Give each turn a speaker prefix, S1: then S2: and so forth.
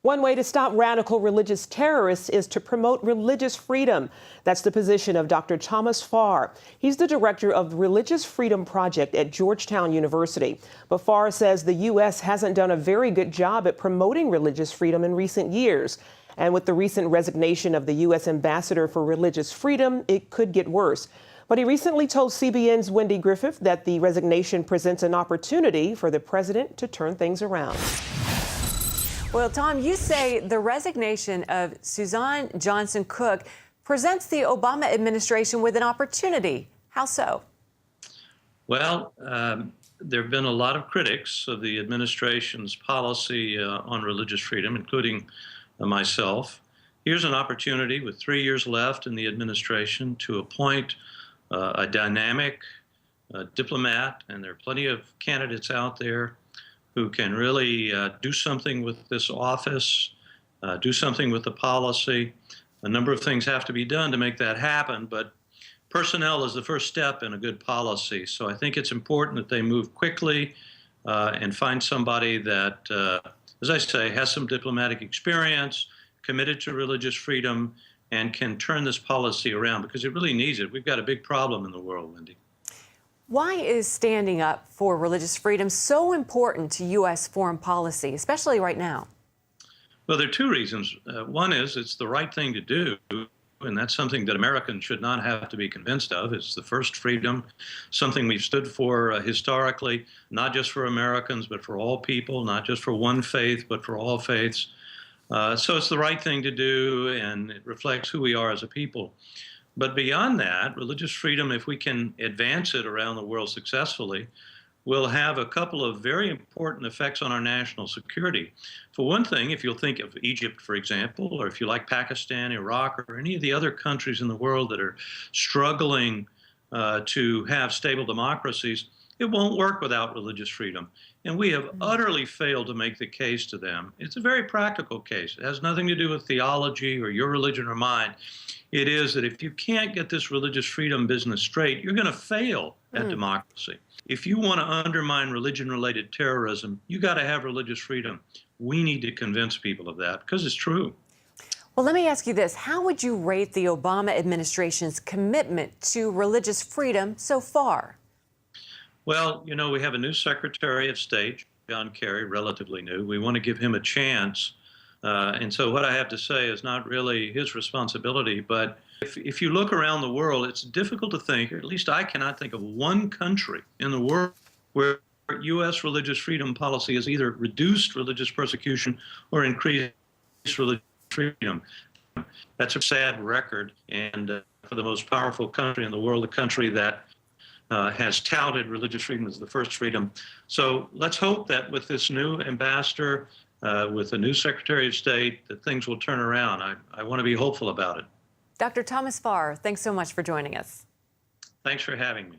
S1: One way to stop radical religious terrorists is to promote religious freedom. That's the position of Dr. Thomas Farr. He's the director of the Religious Freedom Project at Georgetown University. But Farr says the U.S. hasn't done a very good job at promoting religious freedom in recent years. And with the recent resignation of the U.S. ambassador for religious freedom, it could get worse. But he recently told CBN's Wendy Griffith that the resignation presents an opportunity for the president to turn things around.
S2: Well, Tom, you say the resignation of Suzanne Johnson Cook presents the Obama administration with an opportunity. How so?
S3: Well, there have been a lot of critics of the administration's policy on religious freedom, including myself. Here's an opportunity with 3 years left in the administration to appoint a dynamic diplomat, and there are plenty of candidates out there who can really do something with this office, do something with the policy. A number of things have to be done to make that happen, but personnel is the first step in a good policy. So I think it's important that they move quickly and find somebody that, as I say, has some diplomatic experience, committed to religious freedom, and can turn this policy around, because it really needs it. We've got a big problem in the world, Wendy.
S2: Why is standing up for religious freedom so important to U.S. foreign policy, especially right now?
S3: Well, there are two reasons. One is it's the right thing to do, and that's something that Americans should not have to be convinced of. It's the first freedom, something we've stood for historically, not just for Americans, but for all people, not just for one faith, but for all faiths. So it's the right thing to do, and it reflects who we are as a people. But beyond that, religious freedom, if we can advance it around the world successfully, will have a couple of very important effects on our national security. For one thing, if you'll think of Egypt, for example, or if you like Pakistan, Iraq, or any of the other countries in the world that are struggling to have stable democracies, it won't work without religious freedom. And we have utterly failed to make the case to them. It's a very practical case. It has nothing to do with theology or your religion or mine. It is that if you can't get this religious freedom business straight, you're going to fail at democracy. If you want to undermine religion-related terrorism, you got to have religious freedom. We need to convince people of that, because it's true.
S2: Well, let me ask you this. How would you rate the Obama administration's commitment to religious freedom so far?
S3: Well, you know, we have a new Secretary of State, John Kerry, relatively new. We want to give him a chance. And so what I have to say is not really his responsibility, but if you look around the world, it's difficult to think, or at least I cannot think of one country in the world where U.S. religious freedom policy has either reduced religious persecution or increased religious freedom. That's a sad record, and for the most powerful country in the world, the country that has touted religious freedom as the first freedom. So let's hope that with this new ambassador, with the new Secretary of State, that things will turn around. I want to be hopeful about it.
S2: Dr. Thomas Farr, thanks so much for joining us.
S3: Thanks for having me.